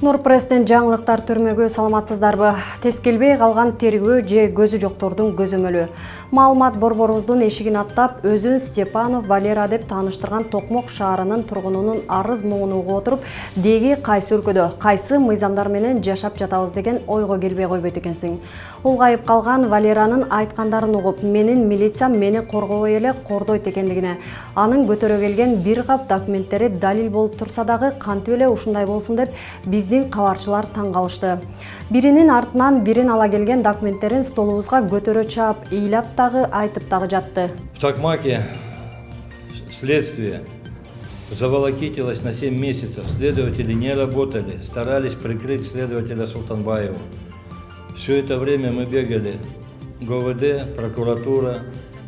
Нурпресстен жаңылыктар түрмөгө саламатсыздарбы? Тескелбей калган тергөө же көзү жоктордун көзөмөлү. Маалымат борборубуздун эшигин аттап, өзүн Степанов Валера деп тааныштырган Токмок шаарынын тургунунун арыз муңун угуп отуруп, деги кайсы өлкөдө, кайсы мыйзамдар менен жашап жатабыз деген ойго келбей койбойт экенсиң. Улгайып калган Валеранын айткандарын угуп, менин милициям мени коргобой эле кордойт экендигине, анын көтөрө келген бир кап документтери далил болуп турса дагы кантип эле ушундай болсун деп биздин кабарчылар таң калышты. Биринин артынан бирин ала келген документтерин столубузга көтөрө чаап, ыйлап дагы айтып дагы жатты. В Токмаке следствие заволокитилось на 7 месяцев. Следователи не работали, старались прикрыть следователя Султанбаева. Все это время мы бегали в ГУВД, прокуратура,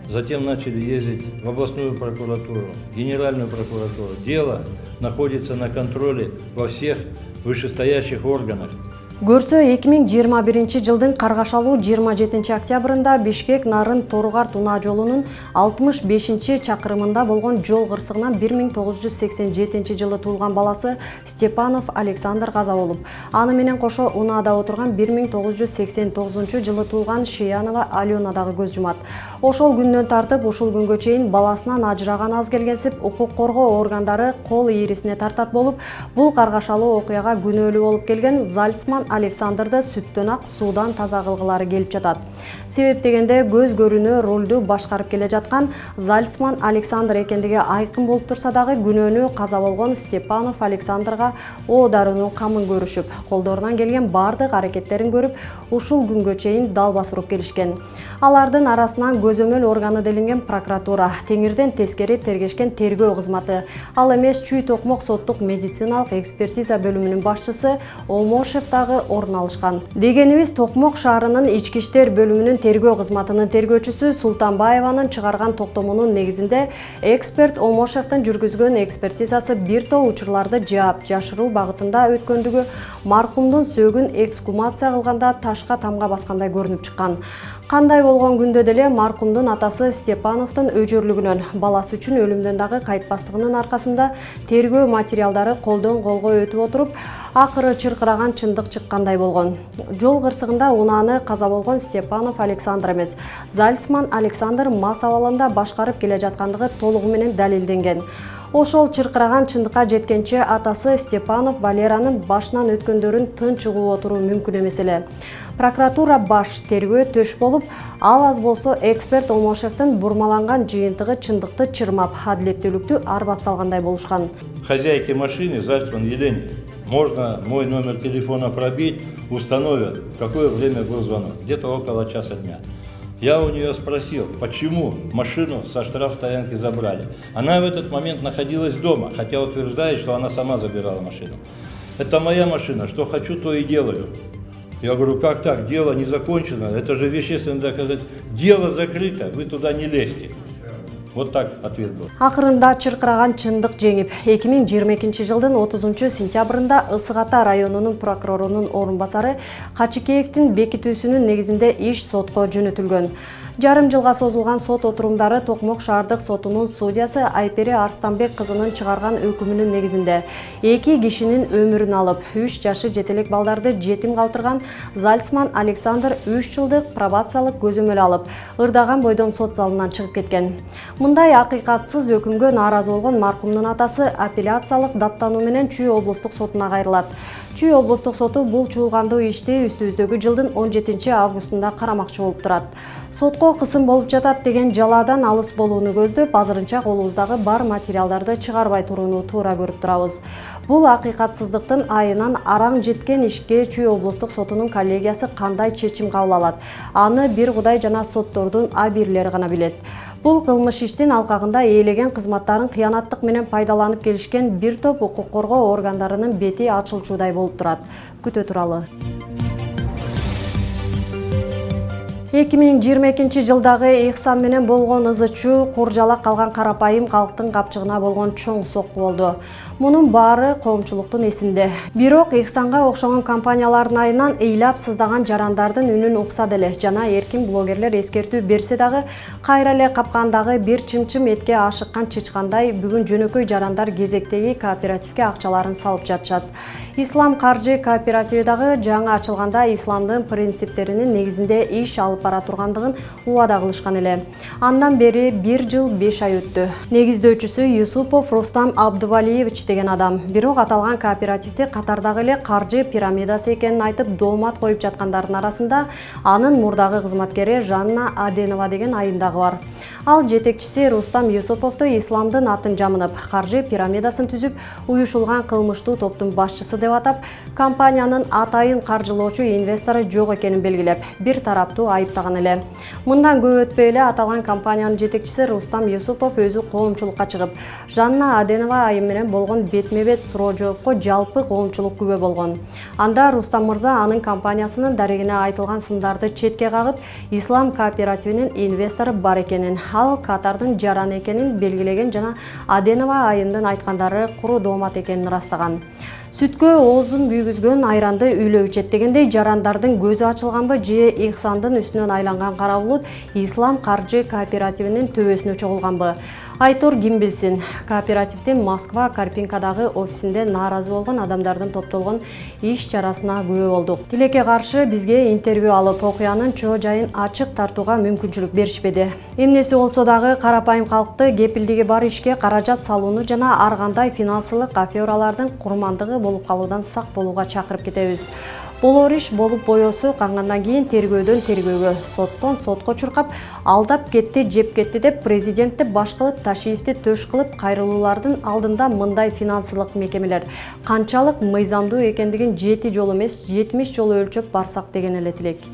затем начали ездить в областную прокуратуру, генеральную прокуратуру. Дело находится на контроле во всех вышестоящих органах. Көрсө 2021 жылдын каргашалуу 27 октябрында Бишкек Нарын Торугарт унаа жолунун 65 чакырымында болгон жол кырсыгынан 1987 жылы туулган баласы Степанов Александр каза болуп, аны менен кошо унаада отурган 1989 жылы туулган Шиянова Алена дагы көз жумат. Ошол күндөн тартып ушул күнгө чейин баласынан ажыраган аз келгенсип укук коргоо органдары кол ийрисине тартат болуп, бул каргашалуу окуяга күнөөлүү болуп келген Зальцман Александрды сүттөн ак суудан таза кылгылары келип жатат. Себеп дегенде көз көрүнө рулду башкарып келе жаткан Зальцман Александр экендиги айкын болуп турса дагы күнөөнү каза болгон Степанов Александрга о дарынын камын көрүшүп, колдорунан келген бардык аракеттерин көрүп, ушул күнгө чейин далбас уруп келишкен. Алардын арасынан көзөмөл органы делинген прокуратура, теңирден тескери тергешкен тергөө кызматы, ал эмес Чүй Токмок соттук медициналык экспертиза бөлүмүнүн башчысы Омошев дагы орун алышкан. Дегенибиз Токмок шаарынын ички иштер бөлүмүнүн тергөө кызматынын тергөөчүсү Султанбаеванын чыгарган токтомунун негизинде эксперт Омошевдин жүргүзгөн экспертизасы бир топ учурларды жаап, жашыруу багытында өткөндүгү маркумдун сөөгүн эксгумация кылганда ташка тамга баскандай көрүнүп чыккан. Кандай болгон күндө деле маркумдун атасы Степановдун өжөрлүгүнөн, баласы үчүн өлүмдөн дагы кайтпастыгынын аркасында тергөө материалдары колдон колго өтүп отуруп, акыры чыркыраган чындык чыккандай болгон. Жол кырсыгында унааны каза болгон Степанов Александр эмес, Зальцман Александр мас абалында башкарып келе жаткандыгы толугу менен далилденген. Ошол чыркыраган чындыкка жеткенче атасы Степанов Валеранын башынан өткөндөрүн тынч угуп отуруу мүмкүн эмес эле. Прокуратура баш тергөө төш болуп, ал аз болсо эксперт Омошевдин бурмаланган жыйынтыгы чындыкты чырмап, адилеттүүлүктү арбап салгандай болушкан. Хозяйке машины Зальцман Елене можно мой номер телефона пробить, установят, в какое время был звонок, где-то около часа дня. Я у нее спросил, почему машину со штрафстоянки забрали. Она в этот момент находилась дома, хотя утверждает, что она сама забирала машину. Это моя машина, что хочу, то и делаю. Я говорю, как так, дело не закончено, это же вещественное доказательство. Дело закрыто, вы туда не лезьте. Вот так ответ был. Акырында чыркыраган чындык жеңип, 2022 жылдын 30 сентябрында Ысык Ата районунун прокурорунун орун басары Качыкеевдин бекитүүсүнүн негизинде иш сотко жөнөтүлгөн. Жарым жылга созулган сот отурумдары Токмок шаардык сотунун судьясы Айпери Арстанбек кызынын чыгарган өкүмүнүн негизинде 2 кишинин өмүрүн алып, 3 жашы жетелек балдарды жетим калтырган Зальцман Александр 3 жылдык пробациялык көзөмөл алып, ырдаган бойдон сот залынан чыгып кеткен. Мындай акыйкатсыз өкүмгө нааразы болгон маркумдун атасы апелляциялык даттануу менен Чүй облустук сотуна кайрылат. Чүй облустук соту бул чуулгандуу ишти үстүбүздөгү жылдын 17 августунда карамакчы болуп турат. Сотко кысым болуп жатат деген жалаадан алыс болууну көздөп, азырынча колубуздагы бар материалдарды чыгарбай турууну туура көрүп турабыз. Бул акыйкатсыздыктын айынан араң жеткен ишке Чүй облустук сотунун коллегиясы кандай чечим кабыл алат? Аны бир Кудай жана соттордун абирлери гана билет. Бул кылмыш иштин алкагында ээлеген кызматтарын кыянаттык менен пайдаланып келишкен бир топ укук коргоо органдарынын бети ачылчудай болуп турат. Күтө туралы. 2022 жылдагы Ихсан менен болгон ызычуу куржалак калган карапайым калктын капчыгына болгон чоң сокку болду. Мунун баары коомчулуктун эсинде. Бирок Ихсанга окшогон компаниялардын айынан ыйлап сыздаган жарандардын үнүн укса деле жана эркин блогерлер эскертүү берсе дагы кайра эле капкандагы бир чымчым этке ашыккан чычкандай бүгүн жөнөкөй жарандар кезектеги кооперативге акчаларын салып жатышат. Ислам каржы кооперативи дагы жаңы ачылганда исламдын принциптеринин негизинде иш алып бара тургандыгын убада кылышкан эле. Андан бери 1 жыл 5 ай өттү. Негиздөөчүсү Юсупов Рустам Абдувалиевич деген адам. Бирок аталган кооперативди катардагы эле каржы пирамидасы экенин айтып доомат коюп жаткандардын арасында анын мурдагы кызматкери Жанна Аденова деген айым дагы бар. Ал жетекчиси Рустам Юсуповду исламдын атын жамынып, каржы пирамидасын түзүп, уюшулган кылмыштуу топтун башчысы деп атап, компаниянын атайын каржылоочу инвестору жок экенин белгилеп, бир тараптуу айыптаган эле. Мындан көп өтпөй эле аталган компаниянын жетекчиси Рустам Юсупов өзү коомчулукка чыгып, Жанна Аденова айым менен болгон бетме-бет суроо жоопко жалпы коомчулук күбө болгон. Анда Рустам мырза анын компаниясынын дарегине айтылган сындарды четке кагып, Ислам кооперативинин инвестору бар экенин, ал Катардын жараны экенин белгилеген жана Аденова айымдын айткандары куру доомат экенин ырастаган. Сүткө оозун күйгүзгөн айранды үйлөө ичет дегендей жарандардын көзү ачылганбы же Ихсандын үстүнөн айланган кара булут Ислам каржы кооперативинин төбөсүнө чогулганбы? Айтор ким билсин. Кооперативдин Москва Карпинкадагы офисинде нааразы болгон адамдардын топтолгон иш чарасына күбө болдук. Тилекке каршы бизге интервью алып, окуянын чоо жайын ачык тартууга мүмкүнчүлүк беришпеди. Эмнеси болсо дагы карапайым калкты кепилдиги бар ишке каражат салууну жана ар кандай финансылык афералардын курмандыгы болуп калуудан сак болууга чакырып кетебиз. Болор иш болуп боесу кангандан кийин тергөөдөн тергөөгө, соттон сотко чуркап, алдап кетти, жеп кетти деп президентти баш кылып, Ташиевти төш кылып, кайрылуулардын алдында мындай финансылык мекемелер канчалык мыйзамдуу экендигин 7 жолу эмес, 70 жолу өлчөп барсак деген эле тилек.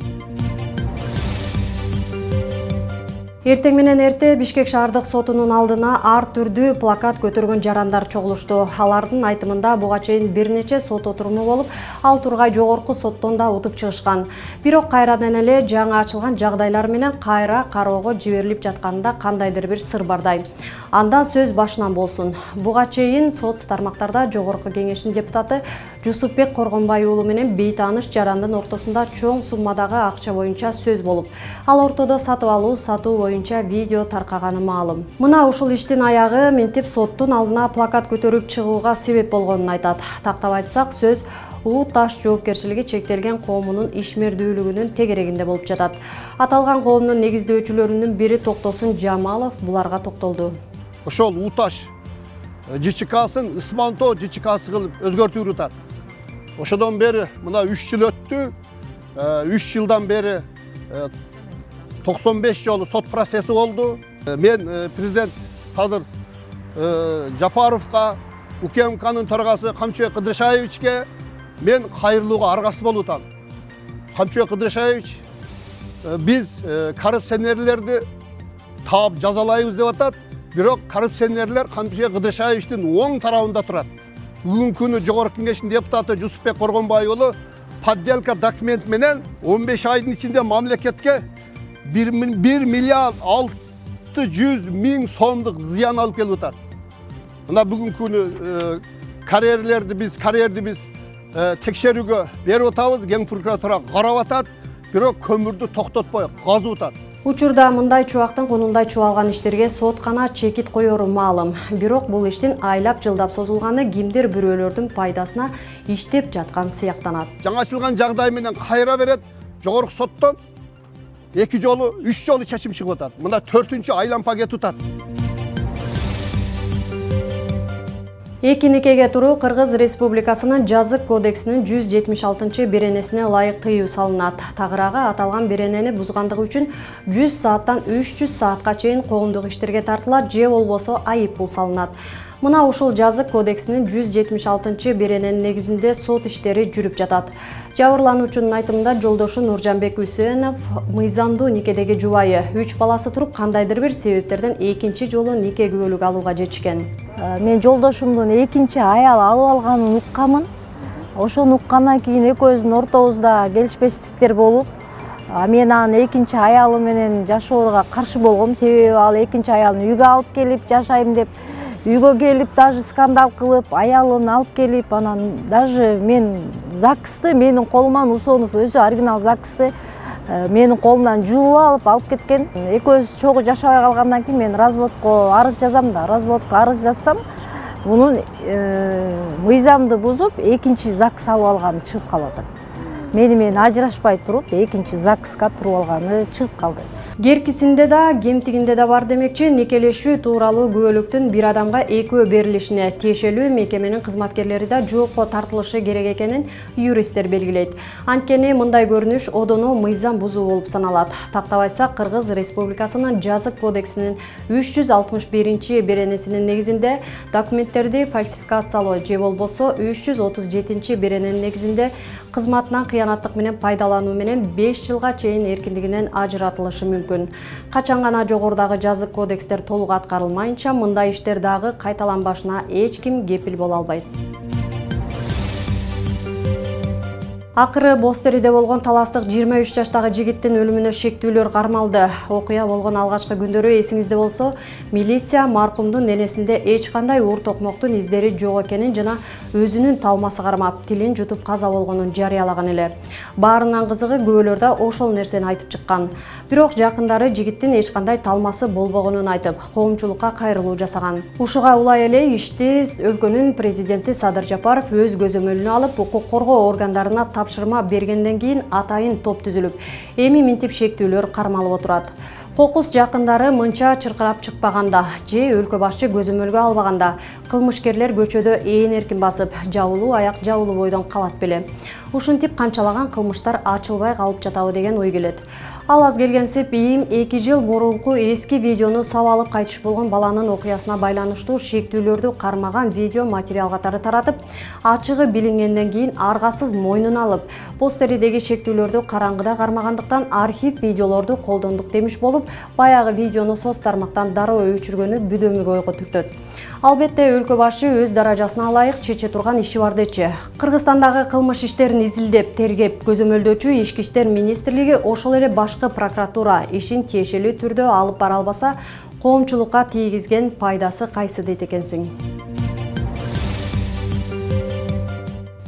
Эртең менен эрте Бишкек шаардык сотунун алдына ар түрдүү плакат көтөргөн жарандар чогулушту. Алардын айтымында буга чейин бир нече сот отуруму болуп, ал тургай жогорку соттон да утуп чыгышкан. Бирок кайрадан эле жаңы ачылган жагдайлар менен кайра кароого жиберилип жатканында кандайдыр бир сыр бардай. Анда сөз башынан болсун. Буга чейин сот тармактарда жогорку кеңештин депутаты Жусупбек Коргонбай уулу менен бейтааныш жарандын ортосунда чоң суммадагы акча боюнча сөз болуп, ал ортодо сатып алуу, сатуу боюнча видео таркаганы маалым. Мына ушул иштин аягы минтип соттун алдына плакат көтөрүп чыгууга себеп болгонун айтат. Тактап айтсак, сөз УУ ТАШ жоопкерчилиги чектелген коомунун ишмердүүлүгүнүн тегерегинде болуп жатат. Аталган коомдун негиздөөчүлөрүнүн бири Токтосун Жамалов буларга токтолду. Ошол УУ ТАШ ЖЧКсын Ысмантоо ЖЧКсы кылып өзгөртүүрү атат. Ошодон бери мына 3 жыл өттү. 3 жылдан бери 95 жолу сот процесси болду. Мен президент Садыр Жапаровга, УКМКнын төрагасы Камчыбек Кыдыршаевичке мен кайрылууга аргасыз болуп атам. Камчыбек Кыдыршаевич биз коррупционерлерди таап жазалайбыз деп атат. Бирок коррупционерлер Камчыбек Кыдыршаевичтин оң тарабында турат. Бүгүнкү күнү жогорку кеңештин депутаты Жусупбек Коргонбай уулу подделка документ менен 15 айдын ичинде мамлекетке 1 миллиард 600 миң сомдук зыян алып келип атат. Мына бүгүнкү күнү карьерлерди биз текшерүүгө берип атабыз, Кен прокуратура карап атат, бирок көмүрдү токтотпой казып атат. Учурда мындай чубактын кунундай чубалган иштерге соткана чекит коеру маалым. Бирок бул иштин айлап жылдап созулганы кимдир бирөөлөрдүн пайдасына иштеп жаткан сыяктанат. Жаңы ачылган жагдай менен кайра берет, жогорку соттон 2 жолу, 3 жолу чечим чыгып атат. Мына 4-чү айлампа кетип атат. Эки никеге туруу Кыргыз Республикасынын Жазык кодексинин 176 беренесине ылайык тыюу салынат. Тагыраагы аталган беренени бузгандыгы үчүн 100 сааттан 300 саатка чейин коомдук иштерге тартылат же болбосо айып пул салынат. Мына ушул Жазык кодексинин 176 берененин негизинде сот иштери жүрүп жатат. Жабырлануучунун айтымында жолдошу Нуржанбек Үсөнов мыйзамдуу никедеги жубайы 3 баласы туруп кандайдыр бир себептерден экинчи жолу нике күбөлүк алууга жетишкен. Мен жолдошумдун экинчи аял алып алганын укканмын. Ошону уккандан кийин экөөбүздүн ортобузда келишпестиктер болуп, Мен анын экинчи аялы менен жашоого каршы болгом. Себеби ал экинчи аялын үйгө алып келип жашайм деп, үйгө келип даже скандал кылып, аялын алып келип, анан даже мен ЗАГСты менин колуман Усонов өзү оригинал ЗАГСты менин колумдан жууп алып кеткен. Экөөбүз чогуу жашабай калгандан кийин мен разводко арыз жазам да, разводко арыз жазсам, мунун мыйзамды бузуп, экинчи ЗАГС алып алганы чыгып калып атат. Мени менен ажырашпай туруп, экинчи ЗАГСка туруп алганы чыгып калды. Геркисинде да, кемтигинде да бар демекчи, некелешүү тууралуу күбөлүктүн бир адамга экөө берилишине тиешелүү мекеменин кызматкерлери да жоопко тартылышы керек экенин юристтер белгилейт. Анткени мындай көрүнүш одоно мыйзам бузуу болуп саналат. Тактап айтсак, Кыргыз Республикасынын жазык кодексинин 361-беренесинин негизинде документтерди фальсификациялоо же болбосо 337-берененин негизинде кызматынан кыянаттык менен пайдалануу менен 5 жылга чейин эркиндигинен ажыратылышы мүмкүн. Качан гана жогорудагы жазык кодекстер толук аткарылмайынча, мындай иштер дагы кайталанбашына эч ким кепил боло албайт. Акыры Бостериде болгон таластык 23 жаштагы жигиттин өлүмүнө шектүүлөр кармалды. Окуя болгон алгачкы күндөрү эсиңизде болсо, милиция маркумдун денесинде эч кандай уур токмоктун издери жок экенин жана өзүнүн талмасы кармап, тилин жутуп каза болгонун жарыялаган эле. Баарынан кызыгы күбөлөр да ошол нерсени айтып чыккан. Бирок жакындары жигиттин эч кандай талмасы болбогонун айтып, коомчулукка кайрылуу жасаган. Ушуга улай эле ишти өлкөнүн президенти Садыр Жапаров өз көзөмөлүнө алып, укук коргоо органдарына тапшырма бергенден кийин атайын топ түзүлүп, эми минтип шектүүлөр кармалып отурат. Кокус жакындары мынча чыркырап чыкпаганда же өлкө башчы көзөмөлгө албаганда кылмышкерлер көчөдө ээн эркин басып, жабылуу аяк жабылуу бойдон калат беле. Ушинтип канчалаган кылмыштар ачылбай калып жатабы деген ой келет. Ал аз келгенсип ИИМ 2 жыл мурунку эски видеону сабалып кайтыш болгон баланын окуясына байланыштуу шектүүлөрдү кармаган видео материал катары таратып, ачыгы билингенден кийин аргасыз мойнуна алып, Бостеридеги шектүүлөрдү караңгыда кармагандыктан архив видеолорду колдондук демиш болуп, баягы видеону соц тармактан дароо өчүргөнү бүдөмүк ойго түртөт. Албетте өлкө башы өз даражасына ылайык чече турган иши бар дечи. Кыргызстандагы кылмыш иштерин изилдеп, тергеп, көзөмөлдөөчү Ички иштер министрлиги ошол эле башкы прокуратура ишин тиешелүү түрдө алып бара албаса, коомчулукка тийгизген пайдасы кайсы дейт экенсиң?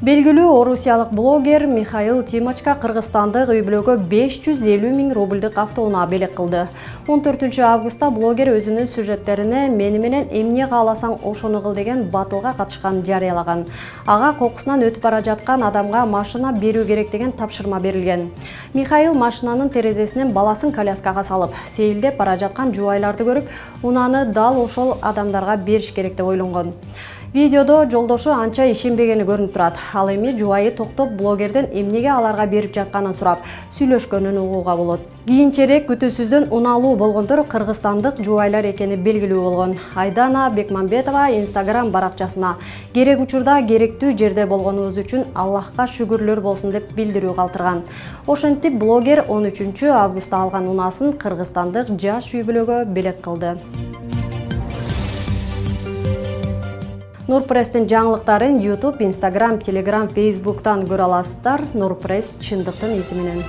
Белгилүү орусиялык блогер Михаил Тимочка кыргызстандык үй-бүлөгө 550 000 рубльдык автоунаа белек кылды. 14 августта блогер өзүнүн сюжеттерине мени менен эмне кааласаң ошону кыл деген батылга катышканын жарыялаган. Ага кокусунан өтүп бара жаткан адамга машина берүү керек деген тапшырма берилген. Михаил машинанын терезесинен баласын коляскага салып, сейилдеп бара жаткан жубайларды көрүп, унааны дал ошол адамдарга бериш керек деп ойлонгон. Видеодо жолдошу анча ишенбегени көрүнүп турат. Ал эми жубайы токтоп блогерден эмнеге аларга берип жатканын сурап, сүйлөшкөнүн угууга болот. Кийинчерээк күтүүсүздөн унаалуу болгондор кыргызстандык жубайлар экени белгилүү болгон. Айдана Бекмамбетова Instagram баракчасына керек учурда керектүү жерде болгонубуз үчүн Аллахка шүгүрлөр болсун деп билдирүү калтырган. Ошентип блогер 13 августта алган унаасын кыргызстандык жаш үй-бүлөгө белек кылды. Нурпресстин жаңылыктарын YouTube, Instagram, Telegram, Facebook'tan көрө аласыздар. Нурпресс чындыктын изи менен.